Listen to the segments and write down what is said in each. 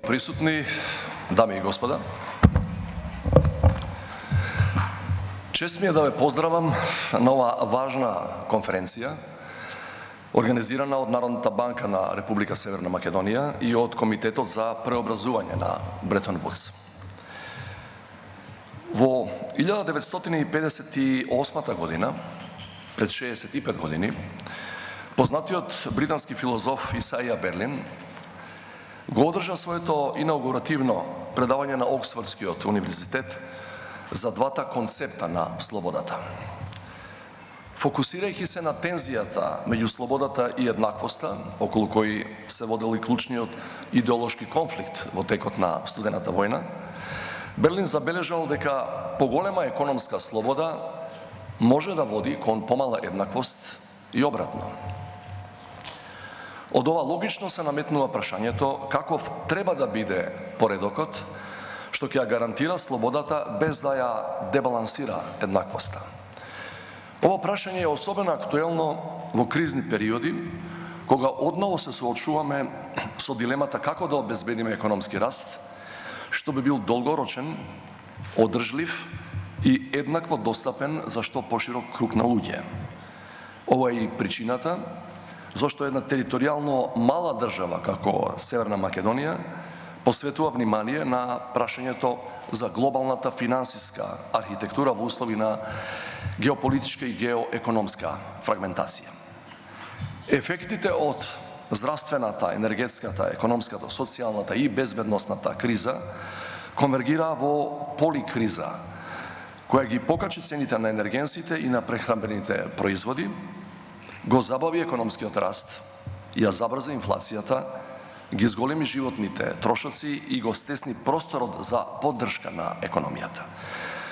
Prisutni, dame i gospoda, čest mi je da ve pozdravам na ova važna konferencija organizirana od Народната банка на Република Северна Македонија и од Комитетот за преобразување на Бретон Вудс. Во 1958 година, пред 65 години, познатиот британски филозоф Исаија Берлин го одржа своето инаугуративно предавање на Оксфордскиот универзитет за двата концепта на слободата. Фокусирајќи се на тензијата меѓу слободата и еднаквоста, околу кои се водел и клучниот идеолошки конфликт во текот на студената војна, Берлин забележал дека поголема економска слобода може да води кон помала еднаквост и обратно. Од ова логично се наметнува прашањето каков треба да биде поредокот што ќе ја гарантира слободата без да ја дебалансира еднаквоста. Ова прашање е особено актуелно во кризни периоди, кога одново се соочуваме со дилемата како да обезбедиме економски раст, што би бил долгорочен, одржлив и еднакво достапен за што поширок круг на луѓе. Ова е и причината зашто една територијално мала држава како Северна Македонија посветува внимание на прашањето за глобалната финансиска архитектура во услови на геополитичка и геоекономска фрагментација. Ефектите од здравствената, енергетската, економската, социјалната и безбедносната криза конвергираа во поликриза, која ги покачи цените на енергенсите и на прехранбените производи, го забави економскиот раст, ја забрза инфлацијата, ги зголеми животните трошоци и го стесни просторот за поддршка на економијата.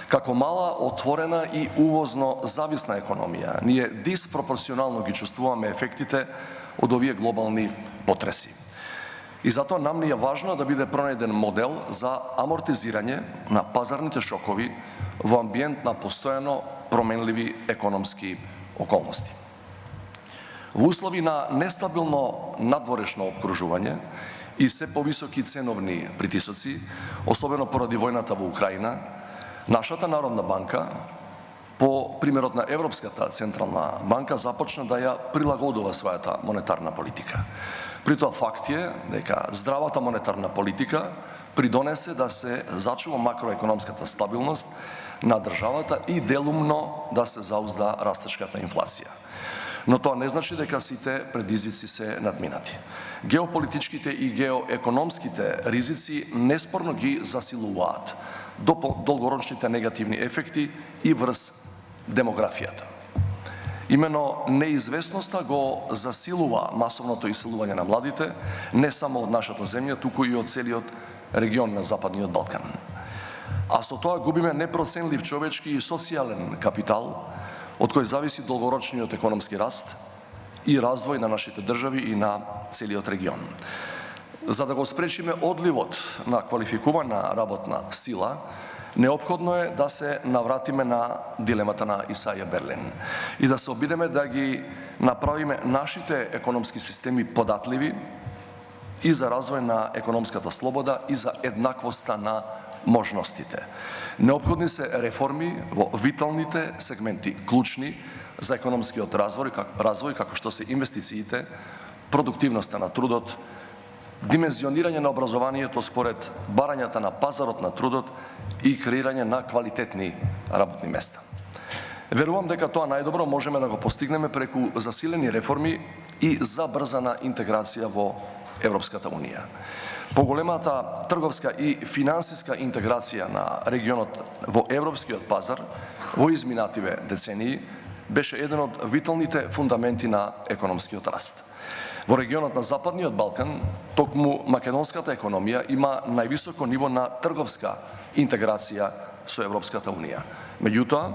Како мала, отворена и увозно зависна економија, ние диспропорционално ги чувствуваме ефектите од овие глобални потреси. И затоа нам ни е важно да биде пронајден модел за амортизирање на пазарните шокови во амбиент на постојано променливи економски околности. Во услови на нестабилно надворешно обкружување и се повисоки ценовни притисоци, особено поради војната во Украина, нашата Народна банка, по примерот на Европската централна банка, започна да ја прилагодува својата монетарна политика. При тоа факт е дека здравата монетарна политика придонесе да се зачува макроекономската стабилност на државата и делумно да се заузда растечката инфлација. Но тоа не значи дека сите предизвици се надминати. Геополитичките и геоекономските ризици неспорно ги засилуваат долгорочните негативни ефекти и врз демографијата. Имено неизвестноста го засилува масовното иселување на младите, не само од нашата земја, туку и од целиот регион на Западниот Балкан. А со тоа губиме непроценлив човечки и социјален капитал, од кој зависи долгорочниот економски раст и развој на нашите држави и на целиот регион. За да го спречиме одливот на квалификувана работна сила, неопходно е да се навратиме на дилемата на Исаија Берлин и да се обидеме да ги направиме нашите економски системи податливи и за развој на економската слобода и за еднаквоста на можностите. Неопходни се реформи во виталните сегменти, клучни за економскиот развој, како што се инвестициите, продуктивноста на трудот, димензионирање на образованието според барањата на пазарот на трудот и креирање на квалитетни работни места. Верувам дека тоа најдобро можеме да го постигнеме преку засилени реформи и забрзана интеграција во Европската Унија. Поголемата трговска и финансиска интеграција на регионот во европскиот пазар во изминативе децении беше еден од виталните фундаменти на економскиот раст. Во регионот на Западниот Балкан, токму македонската економија има највисоко ниво на трговска интеграција со Европската Унија. Меѓутоа,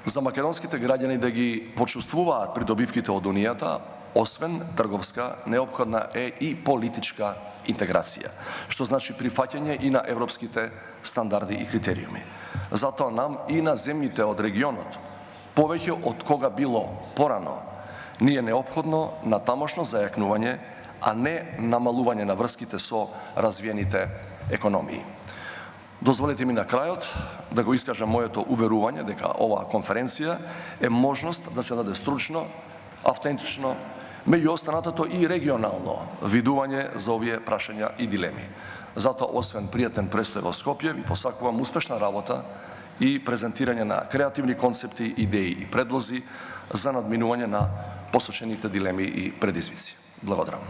за македонските граѓани да ги почувствуваат придобивките од Унијата, освен трговска, неопходна е и политичка интеграција, што значи прифаќање и на европските стандарди и критериуми. Затоа нам и на земјите од регионот, повеќе од кога било порано, ни е неопходно на тамошно зајакнување a ne namaluvanje na vrskite so razvijenite ekonomiji. Dozvolite mi na krajot, da go iskažem moje to uveruvanje, дека ova konferencija je možnost da se даде stručno, автентично, меѓу останатото и регионално видување за овие прашања и дилеми. Затоа, освен пријатен престој во Скопје, ви посакувам успешна работа и презентирање на креативни концепти, идеи и предлози за надминување на посочените дилеми и предизвици. Благодарам.